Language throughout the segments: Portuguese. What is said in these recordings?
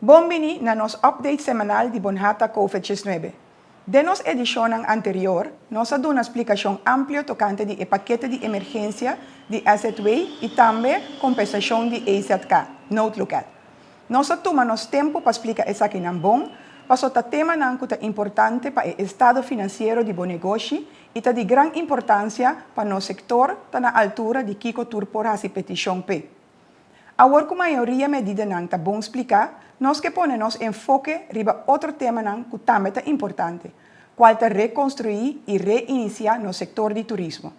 Bombini na nos update semanal de Bonhata COVID-19. De nos edición anterior, nos dado una explicación amplia tocante de paquete de emergencia de AZ2 y también compensación de AZK, Note Look At. Nos tomamos tempo para explicar essa aqui nan bom, paso ta tema nan kuta importante para o estado financeiro de bom negócio e ta de gran importância para no sector ta na altura de kiko turpora si petition P. Agora com maioria medida nan ta bom explicar, nós que ponemos enfoque riba outro tema nan que também ta importante, qual ta reconstruir e reiniciar no sector de turismo.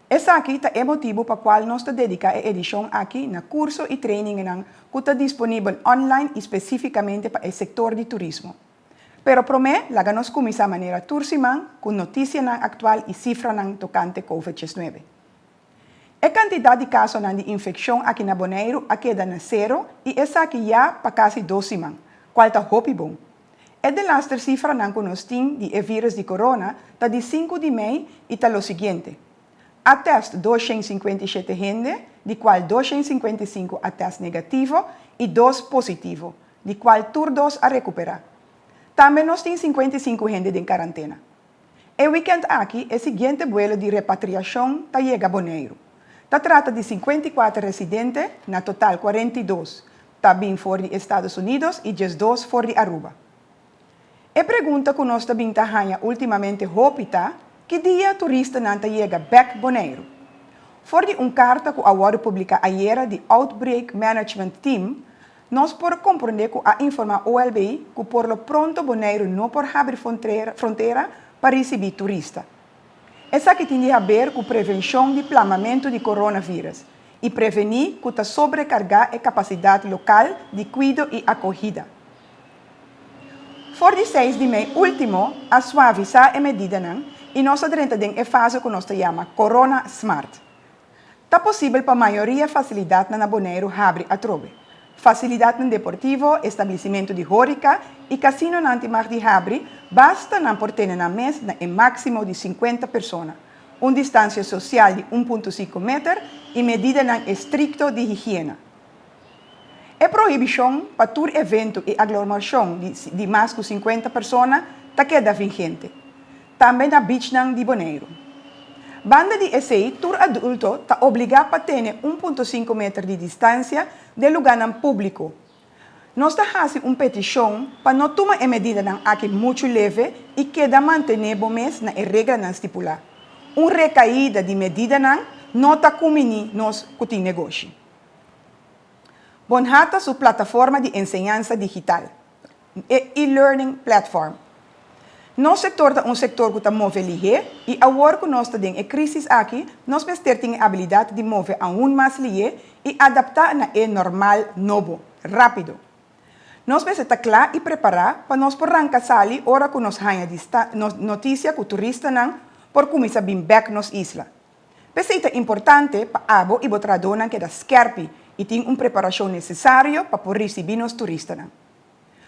Essa aqui é o motivo para o qual nós dedicamos a edição aqui na curso e training que está disponível online especificamente para o setor de turismo. Pero prometo, lá nós começamos de maneira tursimã com notícias atual e cifras tocante COVID-19. A quantidade de casos de infecção aqui na Bonaire queda na zero e essa aqui já para quase 2 semanas, qual está hopi bom. E de laatste cifra que nós temos de vírus de corona está de 5 de maio e está o seguinte. A teste 257 gente, de qual 255 a teste negativo e 2 positivo, de qual todos a recuperar. Também nós temos 55 gente em quarentena. E o weekend aqui é o seguinte vuelo de repatriação que chega a Bonaire. Se trata de 54 residentes, na total 42, também fora dos Estados Unidos e 2 fora de Aruba. A pergunta que nós também temos ultimamente hopita, que dia turista nanta chega back Bonaire. Voor die carta que agora publica ayer de Outbreak Management Team, nós por compreender que a informar OLB que por lo pronto Bonaire não por abrir fronteira para receber turista. Essa que tem a ver com prevenção de plamamento de coronavírus e prevenir que está sobrecargar a capacidade local de cuidado e acolhida. Voor die 6 de maio último, a suavizar a medida e nós adentamos em fase que nós chamamos Corona Smart. Está possível para a maioria facilidade na Bonaire abrir a trove. Facilidade no deportivo, estabelecimento de hórica e casino antimar de abrir, basta não por ter na mesa em máximo de 50 pessoas. Distância social de 1,5 metros e medida estricta de higiene. A proibição para todo evento e aglomeração de mais de 50 pessoas está queda vigente. Também na beach de Bonaire. Banda de ECI, tur adulto está obrigado a ter 1,5 metros de distância do lugar público. Nós estamos fazendo uma petição para não tomar a medida aqui muito leve e queda manter o mês na regra estipulada. Uma recaída de medida não está combinando nós com o negócio. Bonhata sua plataforma de ensinança digital, e-learning platform. Nosso setor é setor que está movendo e agora que nós estamos em crise aqui, nós temos a habilidade de mover a mais e adaptar na normal novo, rápido. Nós precisamos estar claro e preparar para nós arrancar sali hora que nós temos notícia que o turista por começar a vir back nos isla. Precisa é importante para abo e botar dona que é scarpe e tem uma preparação necessária para poder receber os turistas.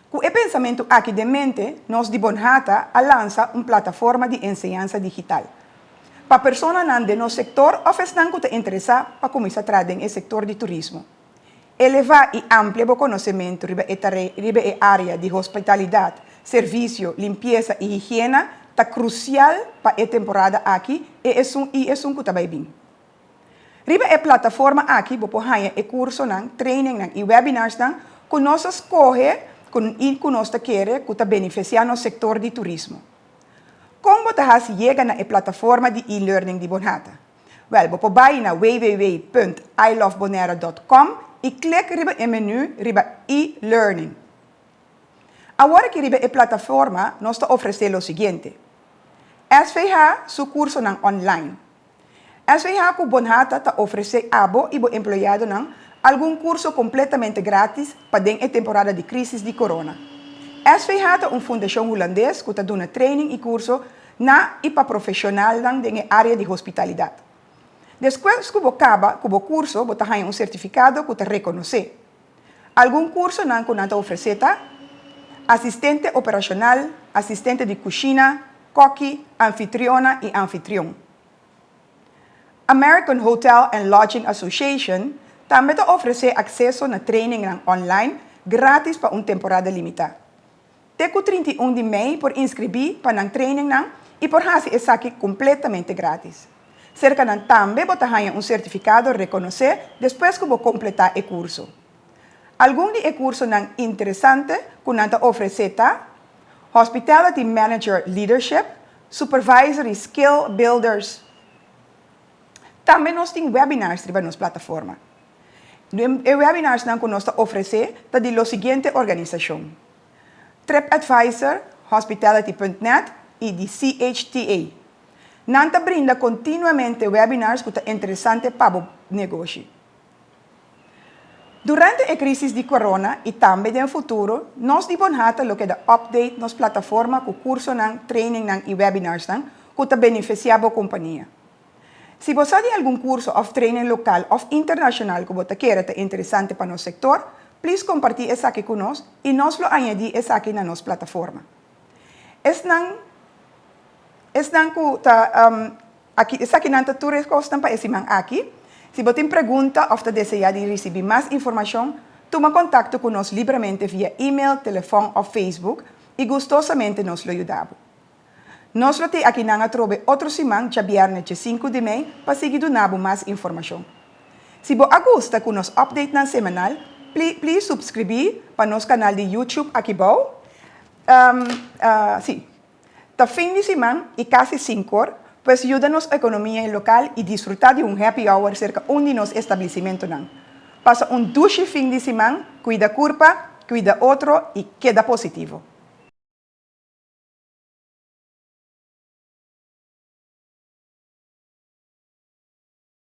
Com o pensamento aqui de mente, nós de Bonhata lança uma plataforma de ensinança digital. Para pessoas de nosso setor, oferecem que interessam para começar a trabalhar no setor de turismo. Elevar e ampliar o conhecimento sobre a área de hospitalidade, serviço, limpeza e higiene está crucial para a temporada aqui e é um que está bem. Riba a plataforma aqui, você pode ter curso, training e webinars que nós escolhemos com nós queremos que beneficiar no setor de turismo. Como você chega na plataforma de e-learning de Bonhata? Well, você vai na www.ilovebonaire.com e clica no menu riba e-learning. Agora que riba a plataforma, nós oferecemos o seguinte. SVH, seu curso online. SVH com Bonhata oferece abo e empregado algum curso completamente grátis para a temporada de crise de corona. SVH é uma fundação holandesa que está dando training e curso e para profissional na área de hospitalidade. Depois que você acaba com o curso, você tem certificado que te reconhece. Algum curso que você oferece assistente operacional, assistente de cozinha, coque, anfitriona e anfitrião. American Hotel and Lodging Association também oferece acesso na training online gratis para uma temporada limitada. Teco 31 de maio por inscrever para a training e por fazer isso aqui completamente grátis. Cerca de também você ganha certificado reconhecer depois que você completar o curso. Algum de curso interessante que nós oferecemos Hospitality Manager Leadership, Supervisory Skill Builders. Também nós temos webinars na nossa plataforma. Os webinars que nós oferecemos são da seguinte organização: TripAdvisor, Hospitality.net e de CHTA. Nós brinda continuamente webinars que são interessantes para o negócio. Durante a crise de corona e também no futuro, nós dibonhata lo que da update nos plataforma com curso, training e webinars que beneficia a companhia. Se você tem algum curso ou training local ou internacional que você quer ter interessante para o nosso setor, please compartilhe isso aqui conosco e nós lo añadir isso aqui na nossa plataforma. Isso aqui não está tudo resposta para esse man aqui. Se você tem pergunta ou deseja receber mais informação, toma contato conosco livremente via e-mail, telefone ou Facebook e gostosamente nos ajudamos. Nós temos aqui na trobe outro semana, dia viernes 5 de maio, para seguir dando mais informação. Se você gosta com nosso update semanal, please subscrever para nosso canal de YouTube aqui abaixo. Tá fim de semana e quase 5 horas, pues ayúdanos a economía local y disfrutar de un happy hour cerca de un de los establecimientos. Pasa un dulce fin de semana, cuida curva, cuida otro y queda positivo.